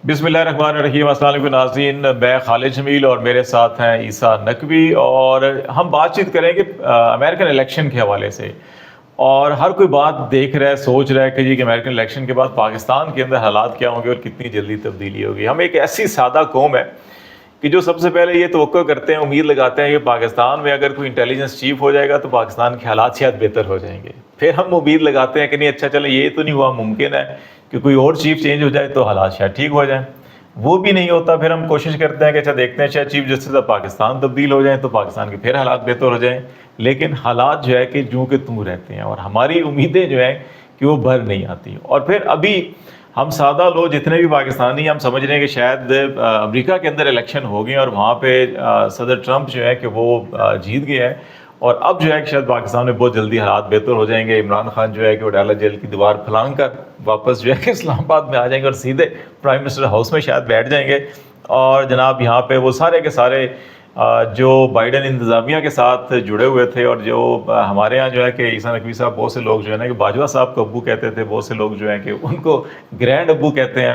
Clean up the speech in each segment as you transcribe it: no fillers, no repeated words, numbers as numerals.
بسم اللہ الرحمن الرحیم۔ السلام علیکم ناظرین، میں خالد جمیل اور میرے ساتھ ہیں عیسیٰ نقوی، اور ہم بات چیت کریں گے امریکن الیکشن کے حوالے سے۔ اور ہر کوئی بات دیکھ رہا ہے، سوچ رہا ہے کہ جی کہ امریکن الیکشن کے بعد پاکستان کے اندر حالات کیا ہوں گے اور کتنی جلدی تبدیلی ہوگی۔ ہم ایک ایسی سادہ قوم ہے کہ جو سب سے پہلے یہ توقع کرتے ہیں، امید لگاتے ہیں کہ پاکستان میں اگر کوئی انٹیلیجنس چیف ہو جائے گا تو پاکستان کے حالات شاید بہتر ہو جائیں گے۔ پھر ہم امید لگاتے ہیں کہ نہیں اچھا چلے یہ تو نہیں ہوا، ممکن ہے کہ کوئی اور چیف چینج ہو جائے تو حالات شاید ٹھیک ہو جائیں۔ وہ بھی نہیں ہوتا، پھر ہم کوشش کرتے ہیں کہ اچھا دیکھتے ہیں شاید چیف جسٹس آف پاکستان تبدیل ہو جائیں تو پاکستان کے پھر حالات بہتر ہو جائیں۔ لیکن حالات جو ہے کہ جوں کہ توں رہتے ہیں، اور ہماری امیدیں جو ہیں کہ وہ بھر نہیں آتی۔ اور پھر ابھی ہم سادہ لوگ جتنے بھی پاکستانی، ہم سمجھ رہے ہیں کہ شاید امریکہ کے اندر الیکشن ہو گئے اور وہاں پہ صدر ٹرمپ جو ہے کہ وہ جیت گئے ہیں، اور اب جو ہے کہ شاید پاکستان میں بہت جلدی حالات بہتر ہو جائیں گے۔ عمران خان جو ہے کہ وہ ڈالا جیل کی دیوار پھلانگ کر واپس جو ہے کہ اسلام آباد میں آ جائیں گے اور سیدھے پرائم منسٹر ہاؤس میں شاید بیٹھ جائیں گے۔ اور جناب یہاں پہ وہ سارے کے سارے جو بائیڈن انتظامیہ کے ساتھ جڑے ہوئے تھے، اور جو ہمارے ہاں جو ہے کہ عیسیٰ نقوی صاحب بہت سے لوگ جو ہے نا کہ باجوہ صاحب کو ابو کہتے تھے، بہت سے لوگ جو ہیں کہ ان کو گرینڈ ابو کہتے ہیں،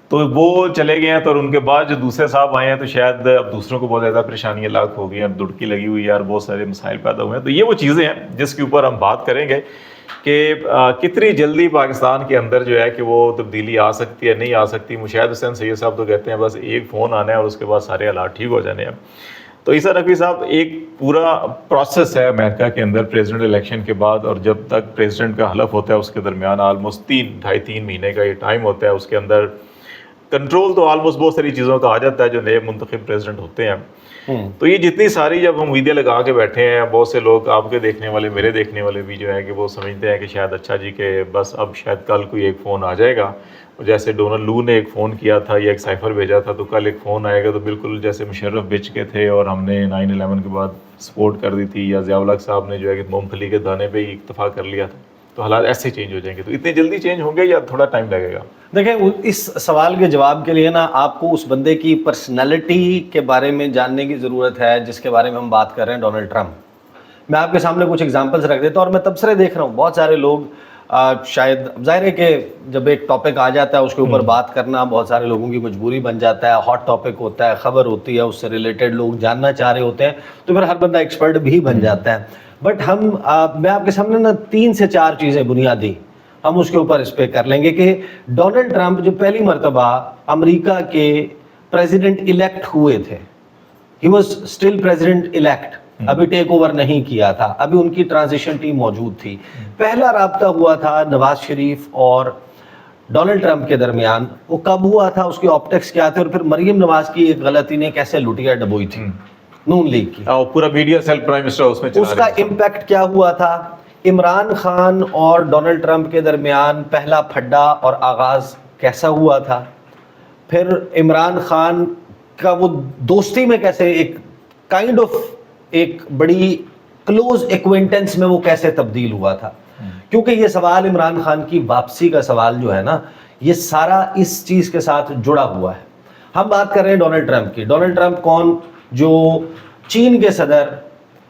تو وہ چلے گئے ہیں۔ تو ان کے بعد جو دوسرے صاحب آئے ہیں تو شاید اب دوسروں کو بہت زیادہ پریشانیاں لاحق ہو گئی ہیں، اب دڑکی لگی ہوئی ہے اور بہت سارے مسائل پیدا ہوئے ہیں۔ تو یہ وہ چیزیں ہیں جس کے اوپر ہم بات کریں گے کہ کتنی جلدی پاکستان کے اندر جو ہے کہ وہ تبدیلی آ سکتی ہے، نہیں آ سکتی۔ مشاہد حسین سید صاحب تو کہتے ہیں بس ایک فون آنا ہے اور اس کے بعد سارے حالات ٹھیک ہو جانے ہیں۔ تو عیسیٰ نقوی صاحب، ایک پورا پروسیس ہے امریکہ کے اندر پریزیڈنٹ الیکشن کے بعد، اور جب تک پریزیڈنٹ کا حلف ہوتا ہے اس کے درمیان آلموسٹ 3 مہینے کا یہ ٹائم ہوتا ہے۔ اس کے اندر کنٹرول تو آلموسٹ بہت ساری چیزوں کا آ جاتا ہے جو نئے منتخب پریزیڈنٹ ہوتے ہیں۔ تو یہ جتنی ساری جب ہم امیدیں لگا کے بیٹھے ہیں، بہت سے لوگ آپ کے دیکھنے والے، میرے دیکھنے والے بھی جو ہے کہ وہ سمجھتے ہیں کہ شاید اچھا جی کہ بس اب شاید کل کوئی ایک فون آ جائے گا، جیسے ڈونلڈ لو نے ایک فون کیا تھا یا ایک سائفر بھیجا تھا، تو کل ایک فون آئے گا۔ تو بالکل جیسے مشرف بچ کے تھے اور ہم نے 9/11 کے بعد سپورٹ کر دی تھی، یا ضیاء الحق صاحب نے جو ہے کہ مونگ پھلی کے دانے پہ ہی اکتفا کر لیا تھا، تو حالات ایسے چینج ہو جائیں گے۔ تو اتنی جلدی چینج ہوں گے یا تھوڑا ٹائم لگے گا؟ دیکھیں، اس سوال کے جواب کے لیے نا آپ کو اس بندے کی پرسنالٹی کے بارے میں جاننے کی ضرورت ہے جس کے بارے میں ہم بات کر رہے ہیں، ڈونلڈ ٹرمپ۔ میں آپ کے سامنے کچھ ایگزامپلس رکھ دیتا ہوں، اور میں تبصرے دیکھ رہا ہوں بہت سارے لوگ شاید ظاہر ہے کہ جب ایک ٹاپک آ جاتا ہے اس کے اوپر بات کرنا بہت سارے لوگوں کی مجبوری بن جاتا ہے، ہاٹ ٹاپک ہوتا ہے، خبر ہوتی ہے، اس سے ریلیٹڈ لوگ جاننا چاہ رہے ہوتے ہیں، تو پھر ہر بندہ ایکسپرٹ بھی بن جاتا ہے۔ بٹ میں آپ کے سامنے نا 3 سے 4 چیزیں بنیادی ہم اس کے اوپر اس پہ کر لیں گے کہ ڈونلڈ ٹرمپ جو پہلی مرتبہ امریکہ کے پریزیڈنٹ الیکٹ ہوئے تھے، he was still president elect, ابھی ٹیک اوور نہیں کیا تھا، ابھی ان کی ٹرانزیشن ٹیم موجود تھی۔ پہلا رابطہ ہوا تھا نواز شریف اور ڈونلڈ ٹرمپ کے درمیان، وہ کب ہوا تھا، اس کے آپٹکس کیا تھے، اور پھر مریم نواز کی ایک غلطی نے کیسے لٹیا ڈبوئی تھی نون لیگ کی، پورا میڈیا سیل پرائم منسٹر اس میں اس کا امپیکٹ کیا ہوا تھا۔ عمران خان اور ڈونلڈ ٹرمپ کے درمیان پہلا پھڈا اور آغاز کیسا ہوا تھا، پھر عمران خان کا وہ دوستی میں کیسے ایک کائنڈ آف ایک بڑی کلوز ایکوینٹنس میں وہ کیسے تبدیل ہوا تھا۔ کیونکہ یہ سوال عمران خان کی واپسی کا سوال جو ہے نا، یہ سارا اس چیز کے ساتھ جڑا ہوا ہے۔ ہم بات کر رہے ہیں ڈونلڈ ٹرمپ کی۔ ڈونلڈ ٹرمپ کون؟ جو چین کے صدر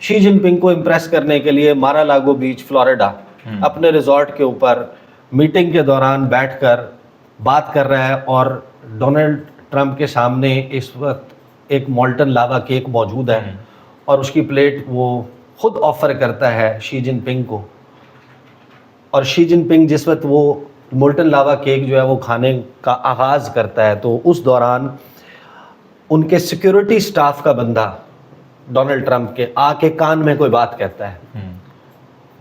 شی جن پنگ کو امپریس کرنے کے لیے مارا لاگو بیچ فلوریڈا اپنے ریزورٹ کے اوپر میٹنگ کے دوران بیٹھ کر بات کر رہا ہے، اور ڈونلڈ ٹرمپ کے سامنے اس وقت ایک مولٹن لاوا کیک موجود ہے، اور اس کی پلیٹ وہ خود آفر کرتا ہے شی جن پنگ کو، اور شی جن پنگ جس وقت وہ مولٹن لاوا کیک جو ہے وہ کھانے کا آغاز کرتا ہے، تو اس دوران ان کے سیکیورٹی سٹاف کا بندہ ڈونلڈ ٹرمپ کے آ کے کان میں کوئی بات کہتا ہے،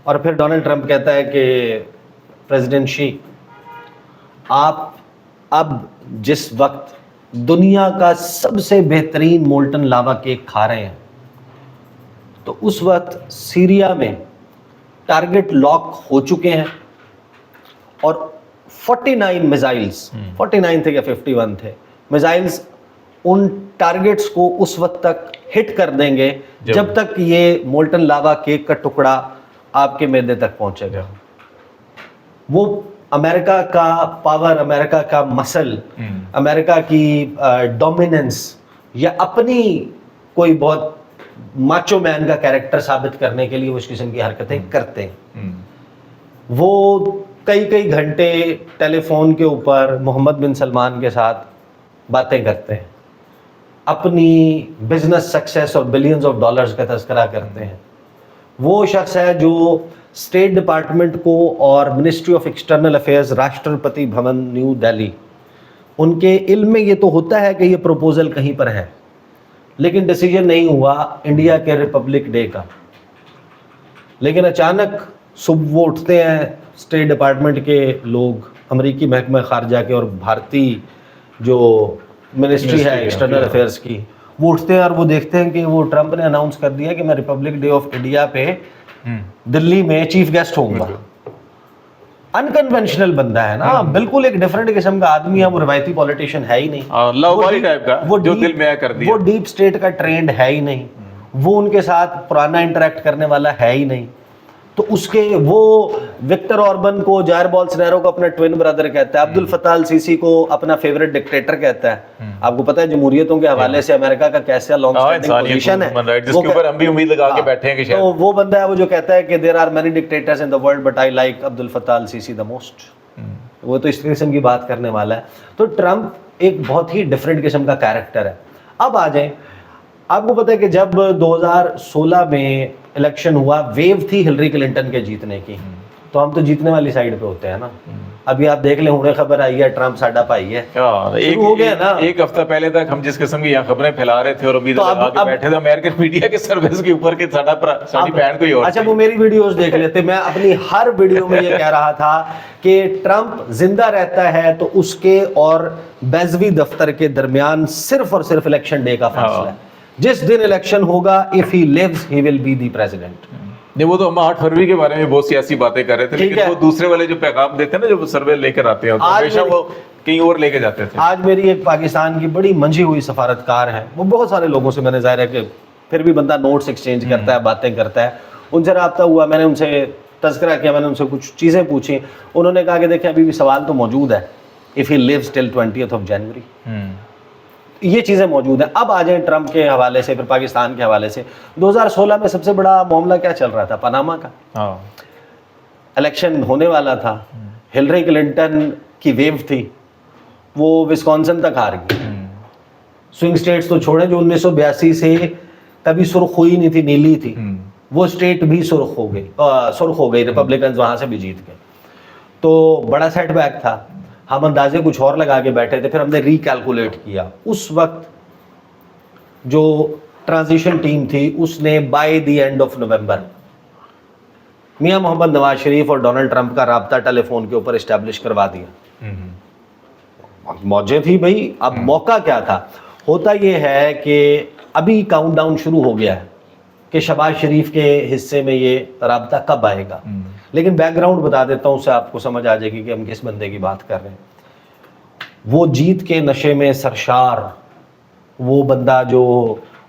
اور پھر ڈونلڈ ٹرمپ کہتا ہے کہ پریزیڈنٹ شی، آپ اب جس وقت دنیا کا سب سے بہترین مولٹن لاوا کیک کھا رہے ہیں، تو اس وقت سیریا میں ٹارگٹ لاک ہو چکے ہیں، اور 49 میزائلز، 49 تھے یا 51 تھے میزائلز، ان ٹارگٹس کو اس وقت تک ہٹ کر دیں گے جب تک یہ مولٹن لاوا کیک کا ٹکڑا آپ کے معدے تک پہنچے گا۔ وہ امریکہ کا پاور، امریکہ کا مسل، امریکہ کی ڈومیننس، یا اپنی کوئی بہت ماچو مین کا کیریکٹر ثابت کرنے کے لیے وہ اس قسم کی حرکتیں کرتے ہیں۔ وہ کئی گھنٹے ٹیلی فون کے اوپر محمد بن سلمان کے ساتھ باتیں کرتے ہیں, اپنی بزنس سکسیس اور بلینز آف ڈالرز کا تذکرہ کرتے ہیں. وہ شخص ہے جو اسٹیٹ ڈپارٹمنٹ کو اور ministry of external affairs, Rashtrapati Bhavan new Delhi, ان کے علم میں یہ تو ہوتا ہے کہ یہ پروپوزل کہیں پر ہے, لیکن ڈیسیجن نہیں ہوا انڈیا کے ریپبلک ڈے کا. لیکن اچانک صبح وہ اٹھتے ہیں اسٹیٹ ڈپارٹمنٹ کے لوگ, امریکی محکمہ خارجہ کے اور بھارتی جو منسٹری ہے ایکسٹرنل افیئرس کی, وہ اٹھتے ہیں اور وہ دیکھتے ہیں کہ وہ ٹرمپ نے اناؤنس کر دیا کہ میں ریپبلک ڈے آف انڈیا پہ دلی میں چیف گیسٹ ہوں گا. انکنونشنل بندہ ہے نا, بالکل ایک ڈفرینٹ قسم کا آدمی ہے, وہ روایتی پولیٹیشین ہے ہی نہیں, وہ ڈیپ اسٹیٹ کا ٹرینڈ ہے ہی نہیں, وہ ان کے ساتھ پرانا انٹریکٹ کرنے والا ہے ہی نہیں. تو اس کے وہ وکٹر اوربن کو, جائر بولسنیرو کو اپنا ٹوین برادر کہتا ہے, عبد الفتاح السیسی کو اپنا فیورٹ ڈکٹیٹر کہتا ہے. آپ کو پتہ ہے جمہوریتوں کے حوالے سے امریکہ کا کیسا لانگ اسٹینڈنگ پوزیشن ہے, جس کے اوپر ہم بھی امید لگا کے بیٹھے ہیں کہ شاید وہ بندہ ہے وہ جو کہتا ہے کہ there are many dictators in the world but I like Abdel Fattah el-Sisi the most. وہ تو اس قسم کی بات کرنے والا ہے. تو ٹرمپ ایک بہت ہی ڈفرینٹ قسم کا کیریکٹر ہے. اب آ جائیں, آپ کو پتہ ہے کہ جب 2016 میں الیکشن ہوا, ویو تھی ہلری کلنٹن کے جیتنے کی, تو ہم تو جیتنے والی سائڈ پہ ہوتے ہیں نا. ابھی آپ دیکھ لیں, ہمیں خبر آئی ہے ٹرمپ ساڈا بھائی ہے, شروع ہو گیا نا. ایک ہفتہ پہلے تک ہم جس قسم کی یہاں خبریں پھیلا رہے تھے اور امید لگا کے بیٹھے تھے امریکن میڈیا کے سروس کے اوپر کہ ساڈی بہن کوئی اور. اچھا, وہ میری ویڈیوز دیکھ لیتے. میں اپنی ہر ویڈیو میں یہ کہہ رہا تھا کہ ٹرمپ زندہ رہتا ہے تو اس کے اور بیزوی دفتر کے درمیان صرف اور صرف الیکشن ڈے کا فاصلہ ہے. جس دن الیکشن ہوگا, if he lives he will be the president. نہیں, وہ تو ہم 8 فروری کے بارے میں بہت سی ایسی باتیں کر رہے تھے, لیکن وہ دوسرے والے جو پیغام دیتے ہیں نا, جو سروے لے کر آتے ہیں, ہمیشہ وہ کہیں اور لے کے جاتے تھے. آج میری ایک پاکستان کی بڑی منجھی ہوئی سفارتکار ہے, وہ بہت سارے لوگوں سے, میں نے ظاہر ہے کہ پھر بھی بندہ نوٹس ایکسچینج کرتا ہے, باتیں کرتا ہے, ان سے رابطہ ہوا, میں نے ان سے تذکرہ کیا, میں نے ان سے کچھ چیزیں پوچھی. انہوں نے کہا کہ دیکھیں ابھی بھی سوال تو موجود ہے, if he lives till 20th of January. یہ چیزیں موجود ہیں. اب آ جائیں ٹرمپ کے حوالے سے, پھر پاکستان کے حوالے سے. 2016 میں سب سے بڑا معاملہ کیا چل رہا تھا؟ پاناما کا. الیکشن ہونے والا تھا, ہلری کلنٹن کی ویو تھی, وہ وسکونسن تک ہار گئی. سوئنگ اسٹیٹس تو چھوڑیں, جو 1982 سے کبھی سرخ ہوئی نہیں تھی, نیلی تھی, وہ اسٹیٹ بھی سرخ ہو گئی, ریپبلکنز وہاں سے بھی جیت گئے. تو بڑا سیٹ بیک تھا. ہم اندازے کچھ اور لگا کے بیٹھے تھے, پھر ہم نے ری کیلکولیٹ کیا. اس وقت جو ٹرانزیشن ٹیم تھی اس نے by the end of November میاں محمد نواز شریف اور ڈونلڈ ٹرمپ کا رابطہ ٹیلی فون کے اوپر اسٹیبلش کروا دیا. موجیں تھی بھائی. اب موقع کیا تھا؟ ہوتا یہ ہے کہ ابھی کاؤنٹ ڈاؤن شروع ہو گیا ہے کہ شہباز شریف کے حصے میں یہ رابطہ کب آئے گا. لیکن بیک گراؤنڈ بتا دیتا ہوں, اس سے آپ کو سمجھ آ جائے گی کہ ہم کس بندے کی بات کر رہے ہیں. وہ جیت کے نشے میں سرشار, وہ بندہ جو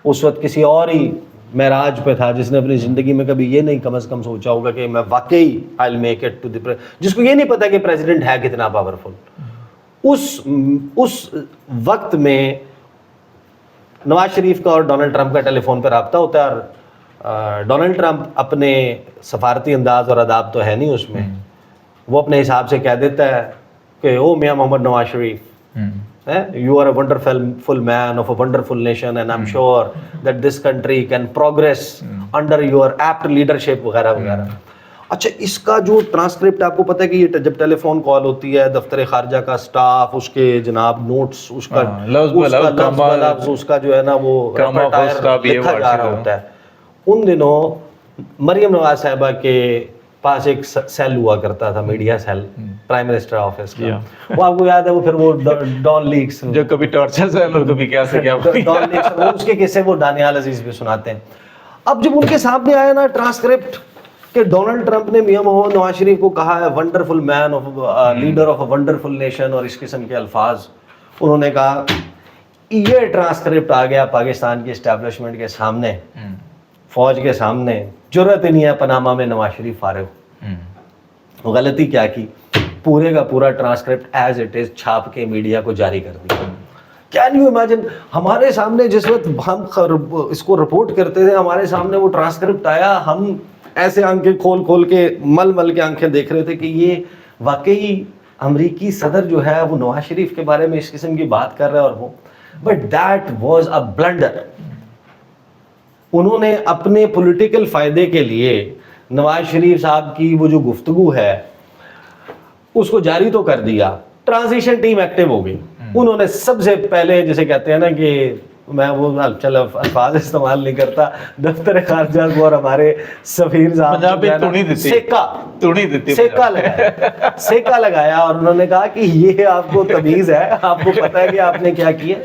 اس وقت کسی اور ہی معراج پہ تھا, جس نے اپنی زندگی میں کبھی یہ نہیں کم از کم سوچا ہوگا کہ میں واقعی I'll make it to the جس کو یہ نہیں پتا کہ پریزیڈنٹ ہے کتنا پاورفل. اس وقت میں نواز شریف کا اور ڈونلڈ ٹرمپ کا ٹیلی فون پہ رابطہ ہوتا ہے, اور ڈونلڈ ٹرمپ اپنے سفارتی انداز اور اداب تو ہے نہیں اس میں, وہ اپنے حساب سے کہہ دیتا ہے کہ او میاں محمد Nawaz Sharif, you are a wonderful man of a wonderful nation and I'm sure that this country can progress under your apt leadership وغیرہ وغیرہ. اچھا, اس کا جو ٹرانسکرپٹ آپ کو پتہ ہے کہ یہ جب ٹیلی فون کال ہوتی ہے, دفتر خارجہ کا سٹاف, اس کے جناب نوٹس, اس کا لفظ اس کا جو ہے نا وہ لکھا جا رہا ہوتا ہے. ان دنوں مریم نواز صاحبہ کے پاس ایک سیل ہوا کرتا تھا, media cell, prime minister office کا. وہ آپ کو یاد ہے, وہ پھر وہ ڈان لیکس, جو کبھی ٹارچر سیل اور کبھی کیا سے کیا, ڈان لیکس, وہ اس کے قصے وہ دانیال عزیز بھی سناتے ہیں. اب جب ان کے سامنے آیا نا ٹرانسکرپٹ کہ ڈونلڈ ٹرمپ نے میاں محمد نواز شریف کو کہا ہے wonderful man of leader of a wonderful nation اور اس قسم کے الفاظ, انہوں نے کہا یہ ٹرانسکرپٹ آ گیا پاکستان کی اسٹیبلشمنٹ کے سامنے, فوج کے سامنے, جرت ہی نہیں ہے پاناما میں نواز شریف فارغ. غلطی کیا کی, پورے کا پورا ٹرانسکرپٹ ایز اٹ از چھاپ کے میڈیا کو جاری کر دیا. کین یو امیجن, ہمارے سامنے جس وقت ہم اس کو رپورٹ کرتے تھے, ہمارے سامنے وہ ٹرانسکرپٹ آیا, ہم ایسے آنکھیں کھول کھول کے مل کے آنکھیں دیکھ رہے تھے کہ یہ واقعی امریکی صدر جو ہے وہ نواز شریف کے بارے میں اس قسم کی بات کر رہا ہے اور وہ, but that was a blunder. انہوں نے اپنے پولیٹیکل فائدے کے لیے نواز شریف صاحب کی وہ جو گفتگو ہے اس کو جاری تو کر دیا, ٹرانزیشن ٹیم ایکٹیو ہو گئی. انہوں نے سب سے پہلے جسے کہتے ہیں نا کہ میں وہ چل الفاظ استعمال نہیں کرتا, دفتر خارجہ کو اور ہمارے سفیر صاحب سیکا لگایا اور انہوں نے کہا کہ یہ آپ کو تمیز ہے, آپ کو پتہ ہے کہ آپ نے کیا کیا.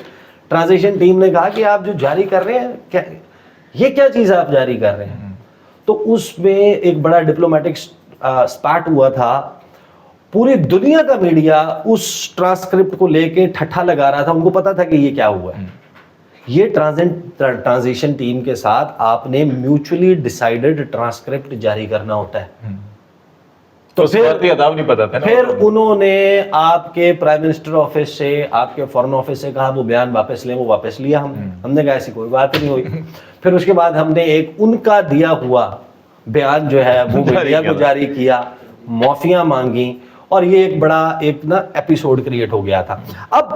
ٹرانزیشن ٹیم نے کہا کہ آپ جو جاری کر رہے ہیں یہ کیا چیز آپ جاری کر رہے ہیں. تو اس میں ایک بڑا ڈپلومیٹک اسپیٹ ہوا تھا. پوری دنیا کا میڈیا اس ٹرانسکرپٹ کو لے کے ٹھٹھا لگا رہا تھا, ان کو پتا تھا کہ یہ کیا ہوا ہے. یہ ٹرانزیشن ٹیم کے ساتھ آپ نے میوچولی ڈیسائیڈڈ ٹرانسکرپٹ جاری کرنا ہوتا ہے. تو پھر انہوں نے آپ کے پرائم منسٹر آفس سے, آپ کے فورن آفس سے کہا وہ بیان واپس لیں, وہ واپس لیا. ہم نے کہا ایسی کوئی بات نہیں ہوئی. پھر اس کے بعد ہم نے ایک ان کا دیا ہوا بیان جو ہے وہ میڈیا کو جاری کیا, معافیاں مانگی, اور یہ ایک بڑا ایک نا ایپیسوڈ کریٹ ہو گیا تھا. اب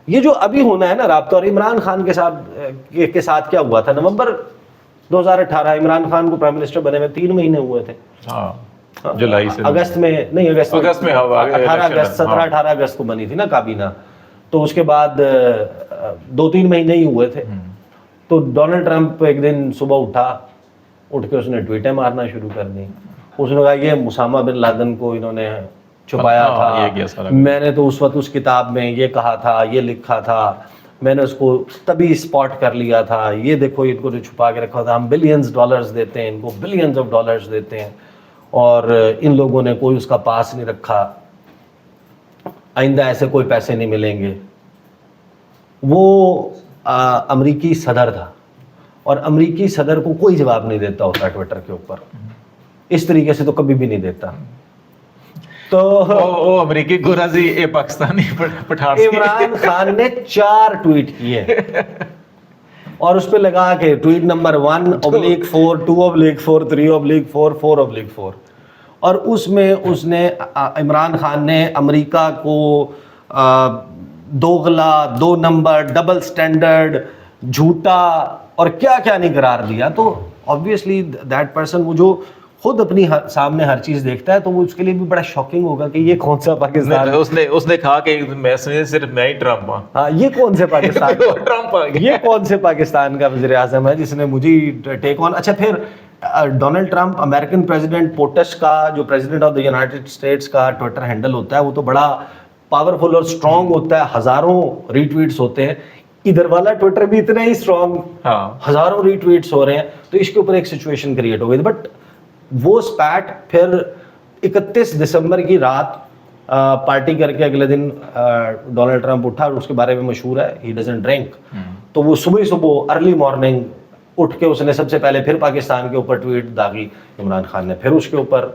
یہ جو ابھی ہونا ہے نا رابطہ, اور عمران خان کے ساتھ کیا ہوا تھا, نومبر 2018 عمران خان کو پرائم منسٹر بنے ہوئے 3 مہینے ہوئے تھے. جولائی سے اگست میں نہیں, اگست میں 17-18 اگست کو بنی تھی نا کابینہ, تو اس کے بعد 2-3 مہینے ہی ہوئے تھے. تو ڈونلڈ ٹرمپ ایک دن صبح اٹھ کے اس نے ٹویٹیں مارنا شروع کر دی. اس نے کہا یہ اسامہ بن لادن کو انہوں نے چھپایا تھا, میں نے تو اس وقت اس کتاب میں یہ کہا تھا, یہ لکھا تھا, میں نے اس کو تبھی اسپاٹ کر لیا تھا, یہ دیکھو ان کو جو چھپا کے رکھا تھا, ہم $بلینز دیتے ہیں ان کو, $بلینز دیتے ہیں, اور ان لوگوں نے کوئی اس کا پاس نہیں رکھا, آئندہ ایسے کوئی پیسے نہیں ملیں گے. وہ امریکی صدر تھا, اور امریکی صدر کو کوئی جواب نہیں دیتا ہوتا ٹویٹر کے اوپر, اس طریقے سے تو کبھی بھی نہیں دیتا. تو امریکی گورازی اے پاکستانی پٹھان عمران خان نے 4 ٹویٹ کیے اور اس پہ لگا کہ ٹویٹ نمبر 1/4 2/4 3/4 4/4, اور اس میں اس نے عمران خان نے امریکہ کو دوغلا, 2 نمبر, ڈبل سٹینڈرڈ, جھوٹا اور کیا کیا نہیں قرار دیا. تو obviously that person وہ جو خود اپنی سامنے ہر چیز دیکھتا ہے تو وہ اس کے لیے بھی بڑا شاکنگ ہوگا کہ یہ کون سا پاکستان. اس نے کہا کہ میں صرف میں ہی ٹرمپ ہوں. ہاں, یہ کون سے پاکستان یہ کون سے پاکستان کا وزیر اعظم ہے جس نے مجھے ٹیک آن. اچھا, پھر Donald Trump American president POTUS کا, جو president of the United States کا ٹویٹر ہینڈل ہوتا ہے, وہ تو بڑا پاورفل اور اسٹرانگ ہوتا ہے, ہزاروں ری ٹویٹس ہوتے ہیں. ادھر والا ٹویٹر بھی اتنا ہی اسٹرانگ, ہزاروں ری ٹویٹس ہو رہے ہیں. تو اس کے اوپر ایک سچویشن کریٹ ہو گئی. بٹ وہ اسپیٹ پھر 31 دسمبر کی رات پارٹی کر کے اگلے دن ڈونلڈ ٹرمپ اٹھا, اور اس کے بارے میں مشہور ہے ہی ڈزنٹ ڈرنک. تو وہ صبح ارلی مارننگ اٹھ کے اس نے سب سے پہلے پھر پاکستان کے اوپر ٹویٹ داغی, عمران خان نے پھر اس کے اوپر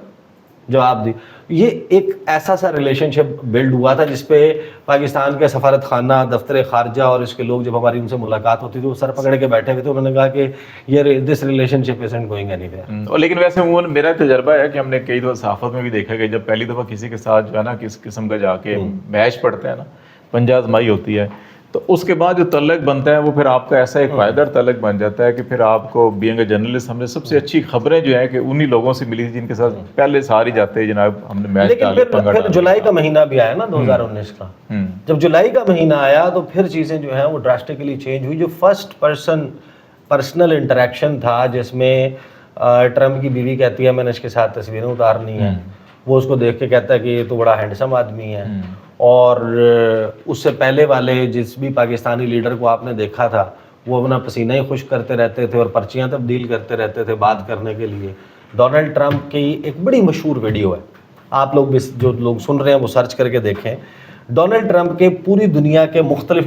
جواب دی. یہ ایک ایسا سا ریلیشن شپ بلڈ ہوا تھا جس پہ پاکستان کے سفارت خانہ, دفتر خارجہ اور اس کے لوگ جب ہماری ان سے ملاقات ہوتی تھی وہ سر پکڑ کے بیٹھے ہوئے تھے. انہوں نے کہا کہ یہ this relationship isn't going anywhere. لیکن ویسے عموماً میرا تجربہ ہے کہ ہم نے کئی دفعہ صحافت میں بھی دیکھا کہ جب پہلی دفعہ کسی کے ساتھ جو ہے نا کس قسم کا جا کے میچ پڑتا ہے نا, پنجہ آزمائی ہوتی ہے, تو اس کے بعد جو تعلق بنتا ہے وہ پھر آپ کا ایسا ایک پائیدار تعلق بن جاتا ہے کہ پھر آپ کو بینگ اے جرنلسٹ ہم نے سب سے اچھی خبریں جو ہیں کہ انہی لوگوں سے ملی تھی جن کے ساتھ پہلے ساری جاتے ہیں جناب ہم نے میچ ڈالے. پھر جولائی کا مہینہ بھی آیا نا 2019 کا, جب جولائی کا مہینہ آیا تو پھر چیزیں جو ہیں وہ ڈراسٹکلی چینج ہوئی. جو فرسٹ پرسنل انٹریکشن تھا جس میں ٹرمپ کی بیوی کہتی ہے میں نے اس کے ساتھ تصویریں اتارنی ہیں, وہ اس کو دیکھ کے کہتا ہے کہ یہ تو بڑا ہینڈسم آدمی ہے. اور اس سے پہلے والے جس بھی پاکستانی لیڈر کو آپ نے دیکھا تھا وہ اپنا پسینہ ہی خشک کرتے رہتے تھے اور پرچیاں تبدیل کرتے رہتے تھے بات کرنے کے لیے. ڈونلڈ ٹرمپ کی ایک بڑی مشہور ویڈیو ہے, آپ لوگ بھی جو لوگ سن رہے ہیں وہ سرچ کر کے دیکھیں. ڈونلڈ ٹرمپ کے پوری دنیا کے مختلف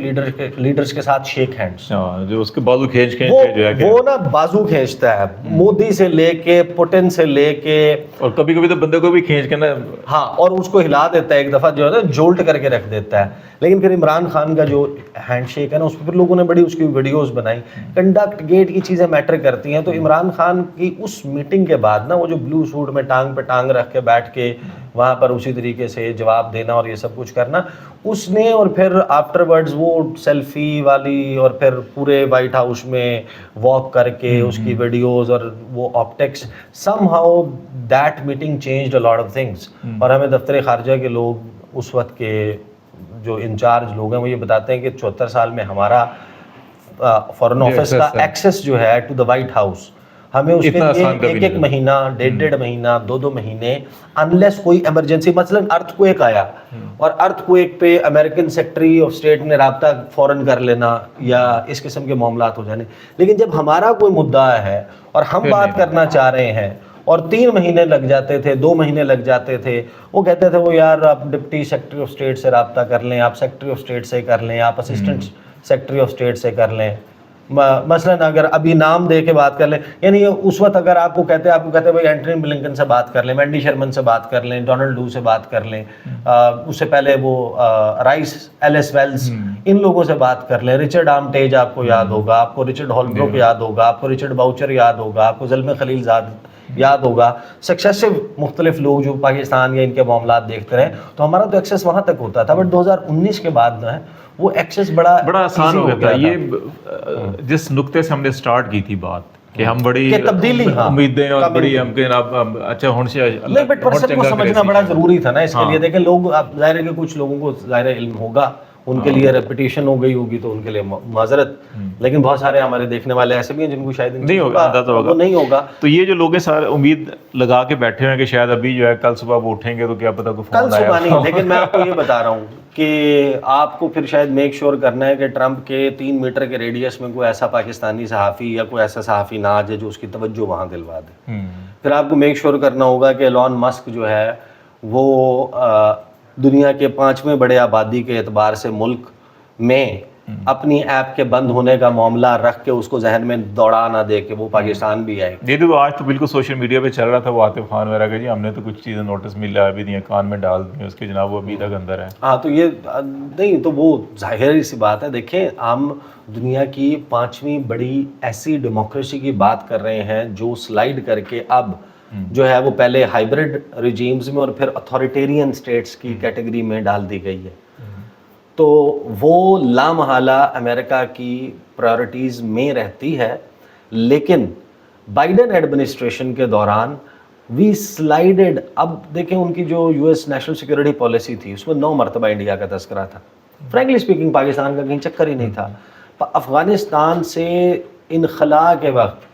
لیڈرز کے ساتھ شیک ہینڈز, جو اس کے بازو کھینچ کے جو ہے وہ نا بازو کھینچتا ہے, مودی سے لے کے پوٹن سے لے کے, اور کبھی کبھی تو بندے کو بھی کھینچ کے نا, ہاں, اور اس کو ہلا دیتا ہے ایک دفعہ جو ہے نا جولٹ کر کے رکھ دیتا ہے. لیکن پھر عمران خان کا جو ہینڈ شیک ہے نا اس پہ پھر لوگوں نے بڑی اس کی ویڈیوز بنائی. کنڈکٹ گیٹ کی چیزیں میٹر کرتی ہیں. تو عمران خان کی اس میٹنگ کے بعد نا وہ جو بلو سوٹ میں ٹانگ پہ ٹانگ رکھ کے بیٹھ کے وہاں پر اسی طریقے سے جواب دینا اور یہ سب کچھ کرنا اس نے. اور پھر آفٹر ورڈز وہ سیلفی والی اور پھر پورے وائٹ ہاؤس میں واک کر کے اس کی ویڈیوز اور وہ optics, some how that meeting changed a lot of things. اور ہمیں دفتر خارجہ کے لوگ اس وقت کے جو انچارج لوگ ہیں وہ یہ بتاتے ہیں کہ 74 سال میں ہمارا فارن آفس کا ایکسیس جو ہے ٹو دا وائٹ ہاؤس, ہمیں اس کے لیے ایک مہینہ, ڈیڑھ مہینہ, 2 مہینے, انلیس کوئی ایمرجنسی, مثلا ارتھ کویک آیا اور ارتھ کویک پہ امریکن سیکٹری آف اسٹیٹ نے رابطہ فوراً کر لینا یا اس قسم کے معاملات ہو جانے. لیکن جب ہمارا کوئی مدعا ہے اور ہم بات کرنا چاہ رہے ہیں اور 3 مہینے لگ جاتے تھے, 2 مہینے لگ جاتے تھے, وہ کہتے تھے وہ یار آپ ڈپٹی سیکرٹری آف اسٹیٹ سے رابطہ کر لیں, آپ سیکرٹری آف اسٹیٹ سے کر لیں, آپ اسسٹنٹ سیکرٹری آف اسٹیٹ سے کر لیں. مثلا اگر ابھی نام دے کے بات کر لیں, یعنی اس وقت اگر آپ کو کہتے ہیں بھائی اینٹونی بلنکن سے بات کر لیں, وینڈی شرمن سے بات کر لیں, ڈونلڈ ڈو سے بات کر لیں, اس سے پہلے وہ رائس ایلس ویلز, ان لوگوں سے بات کر لیں, رچرڈ آرمٹیج آپ کو یاد ہوگا, آپ کو رچرڈ ہولبروک یاد ہوگا, آپ کو رچرڈ باؤچر یاد ہوگا, آپ کو زلمے خلیل زاد یاد ہوگا, سکسیسو مختلف لوگ جو پاکستان یا ان کے معاملات دیکھتے رہے. تو ہمارا تو ایکسیس وہاں تک ہوتا تھا, بٹ 2019 کے بعد جو ہے وہ ایکسیس بڑا آسان ہو گیا تھا. یہ جس نقطے سے ہم نے سٹارٹ کی تھی بات کہ ہم بڑی تبدیلی امیدیں اور بڑی ہم کہ اچھا ہون سے نہیں, بٹ پرسن کو سمجھنا بڑا ضروری تھا نا اس کے لیے. دیکھیں لوگ, اب ظاہر ہے کہ کچھ لوگوں کو ظاہر علم ہوگا, ان کے لیے ریپیٹیشن ہو گئی ہوگی تو ان کے لیے معذرت, لیکن بہت سارے ہمارے دیکھنے والے ایسے بھی ہیں جن کو شاید نہیں ہوگا. تو یہ جو لوگ سارے امید لگا کے بیٹھے ہیں کہ شاید ابھی جو ہے کل صبح وہ اٹھیں گے تو کیا پتا کوئی کل صبح نہیں, لیکن میں آپ کو یہ بتا رہا ہوں کہ آپ کو پھر شاید میک شور کرنا ہے کہ ٹرمپ کے 3 میٹر کے ریڈیس میں کوئی ایسا پاکستانی صحافی یا کوئی ایسا صحافی نہ آ جائے جو اس کی توجہ وہاں دلوا دے. پھر آپ کو میک شور کرنا ہوگا کہ ایلون مسک جو ہے وہ دنیا کے 5ویں بڑے آبادی کے اعتبار سے ملک میں اپنی ایپ کے بند ہونے کا معاملہ رکھ کے اس کو ذہن میں دوڑا نہ دے کہ وہ پاکستان بھی آئے. یہ تو آج تو بالکل سوشل میڈیا پہ چل رہا تھا وہ عاطف خان وغیرہ کا, جی ہم نے تو کچھ چیزیں نوٹس ملا ابھی نہیں, کان میں ڈال دی اس کے جناب, وہ ابھی تک اندر ہے. ہاں تو یہ نہیں, تو وہ ظاہر سی بات ہے. دیکھیں ہم دنیا کی 5ویں بڑی ایسی ڈیموکریسی کی بات کر رہے ہیں جو سلائڈ کر کے اب جو ہے وہ پہلے ہائبرڈ ریجیمز میں اور پھر اتھارٹیرین اسٹیٹس کی کیٹیگری میں ڈال دی گئی ہے. تو وہ لامحالہ امریکہ کی پرائورٹیز میں رہتی ہے, لیکن بائیڈن ایڈمنسٹریشن کے دوران وی سلائیڈڈ. اب دیکھیں ان کی جو U S national security policy تھی اس میں 9 مرتبہ انڈیا کا تذکرہ تھا. فرینکلی اسپیکنگ پاکستان کا کہیں چکر ہی نہیں تھا. افغانستان سے انخلاء کے وقت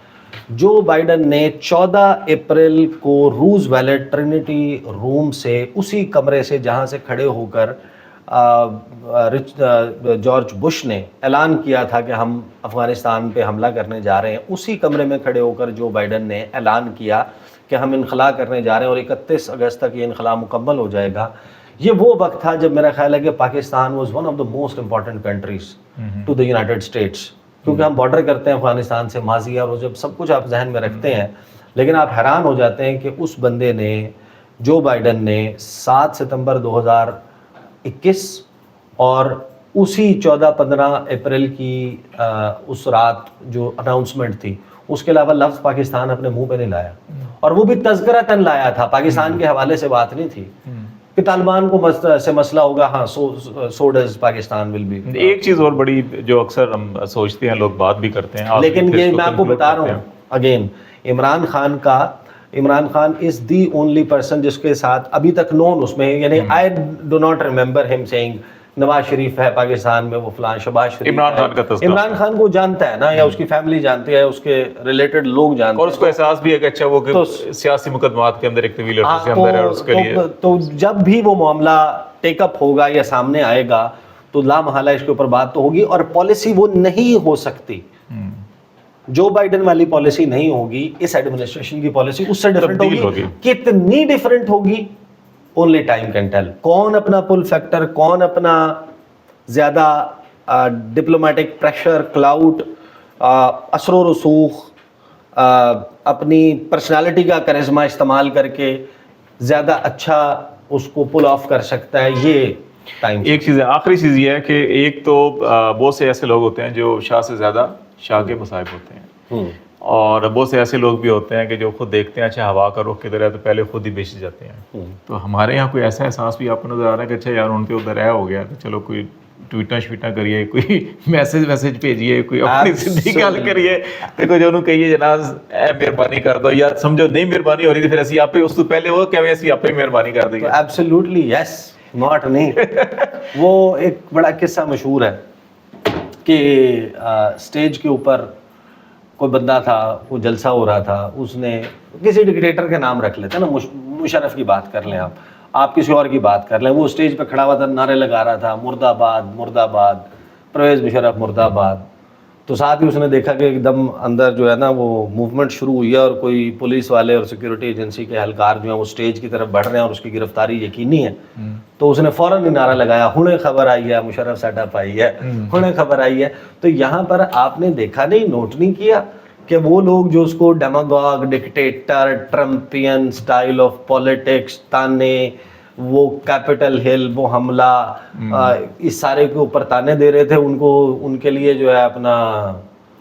جو بائیڈن نے 14 اپریل کو روز ویلٹ ٹرینٹی روم سے, اسی کمرے سے جہاں سے کھڑے ہو کر جارج بش نے اعلان کیا تھا کہ ہم افغانستان پہ حملہ کرنے جا رہے ہیں, اسی کمرے میں کھڑے ہو کر جو بائیڈن نے اعلان کیا کہ ہم انخلاء کرنے جا رہے ہیں اور 31 اگست تک یہ انخلاء مکمل ہو جائے گا. یہ وہ وقت تھا جب میرا خیال ہے کہ Pakistan was one of the most important countries to the United States, کیونکہ ہم بارڈر کرتے ہیں افغانستان سے, ماضی اور جب سب کچھ آپ ذہن میں رکھتے ہیں. لیکن آپ حیران ہو جاتے ہیں کہ اس بندے نے, جو بائیڈن نے 7 ستمبر 2021 اور اسی 14-15 اپریل کی اس رات جو اناؤنسمنٹ تھی, اس کے علاوہ لفظ پاکستان اپنے منہ پہ نہیں لایا, اور وہ بھی تذکرتاً لایا تھا, پاکستان کے حوالے سے بات نہیں تھی کہ طالبان کو سے مسئلہ ہوگا. ہاں so does Pakistan will be. ایک چیز اور بڑی جو اکثر ہم سوچتے ہیں, لوگ بات بھی کرتے ہیں, لیکن یہ میں آپ کو بتا رہا ہوں again, Imran Khan is the only person جس کے ساتھ ابھی تک نون اس میں, یعنی آئی ڈو ناٹ ریمبر ہم سیئنگ نواز شریف ہے پاکستان میں, وہ فلان شہباز شریف, عمران خان کو جانتا ہے نا, یا اس کی فیملی جانتی ہے, اس کے ریلیٹڈ لوگ جانتے ہیں, اور اس کو احساس بھی ہے کہ اچھا وہ سیاسی مقدمات کے اندر ایک طویل عرصے سے اندر ہے, اور اس کے لیے تو جب بھی وہ معاملہ ٹیک اپ ہوگا یا سامنے آئے گا تو لامحالہ اس کے اوپر بات تو ہوگی. اور پالیسی وہ نہیں ہو سکتی, جو بائیڈن والی پالیسی نہیں ہوگی, اس ایڈمنسٹریشن کی پالیسی اس سے ڈفرینٹ ہوگی. کتنی ڈفرینٹ ہوگی only time can tell. کون اپنا پل فیکٹر, کون اپنا زیادہ ڈپلومیٹک پریشر, کلاؤڈ, اثر و رسوخ, اپنی پرسنالٹی کا کرزما استعمال کر کے زیادہ اچھا اس کو پل آف کر سکتا ہے, یہ ٹائم. ایک چیز ہے, آخری چیز یہ ہے کہ ایک تو بہت سے ایسے لوگ ہوتے ہیں جو شاہ سے زیادہ شاہ کے مصائب ہوتے ہیں, اور بہت سے ایسے لوگ بھی ہوتے ہیں کہ جو خود دیکھتے ہیں اچھا ہوا کا رخ کدھر ہے تو پہلے خود ہی بیچ جاتے ہیں. تو ہمارے یہاں کوئی ایسا احساس بھی آپ کو نظر آ رہا ہے کہ اچھا یار ان کے ادھر ہے ہو گیا تو چلو کوئی ٹویٹاں شویٹاں کریے, کوئی میسج بھیجیے, کوئی اپنی سیدھی گل کریے, دیکھو جو انہوں کہیے جناب اے مہربانی کر دو, یا سمجھو نہیں مہربانی ہو رہی تھی پھر اسی آپ پہ اس تو پہلے وہ کہ اسی آپ پہ مہربانی کر دیں. ایبسلیوٹلی یس, ناٹ نہیں. وہ ایک بڑا قصہ مشہور ہے کہ اسٹیج کے اوپر کوئی بندہ تھا, وہ جلسہ ہو رہا تھا, اس نے کسی ڈکٹیٹر کے نام رکھ لیتے نا, مشرف کی بات کر لیں آپ کسی اور کی بات کر لیں, وہ اسٹیج پہ کھڑا ہوا تھا, نعرے لگا رہا تھا مرد آباد مرد آباد, پرویز مشرف مرد آباد. تو ساتھ ہی اس نے دیکھا کہ ایک دم اندر جو ہے نا وہ موومنٹ شروع ہوئی ہے اور کوئی پولیس والے اور سیکورٹی ایجنسی کے اہلکار جو ہیں وہ اسٹیج کی طرف بڑھ رہے ہیں اور اس کی گرفتاری یقینی ہے. تو اس نے فوراً ہی نعرہ لگایا, ہنے خبر آئی ہے, مشرف سیٹ اپ آئی ہے, ہنے خبر آئی ہے. تو یہاں پر آپ نے دیکھا نہیں, نوٹ نہیں کیا کہ وہ لوگ جو اس کو ڈیماگوگ, ڈکٹیٹر, ٹرمپین سٹائل آف پولیٹکس, تانے, وہ کیپٹل ہل, وہ حملہ, اس سارے کے اوپر تانے دے رہے تھے, ان کو ان کے لیے جو ہے اپنا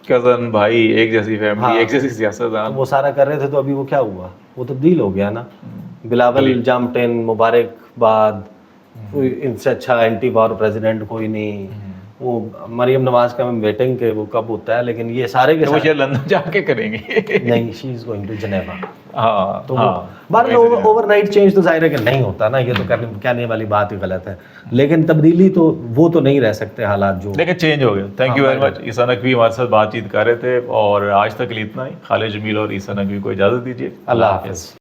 کزن بھائی, ایک جیسی فیملی, ایک جیسی سیاستدان, وہ سارا کر رہے تھے. تو ابھی وہ کیا ہوا, وہ تبدیل ہو گیا نا. بلاول جامٹین مبارکباد, ان سے اچھا اینٹی وار پریزیڈنٹ کوئی نہیں. وہ مریم نواز کا میں ویٹنگ کہ وہ کب ہوتا ہے, لیکن یہ سارے کے وہ شاید لندن جا کے کریں گے. نہیں, شی از گوئنگ ٹو جنیوا. ہاں تو اوور نائٹ چینج تو ظاہر ہے کہ نہیں ہوتا نا, یہ تو کہنے والی بات ہی غلط ہے, لیکن تبدیلی تو وہ تو نہیں رہ سکتے حالات جو, لیکن چینج ہو گیا. Thank you very much. Isa Naqvi ہمارے ساتھ بات چیت کر رہے تھے, اور آج تک کے لیے اتنا ہی. خالد جمیل اور عیسیٰ نقوی کو اجازت دیجیے. اللہ حافظ.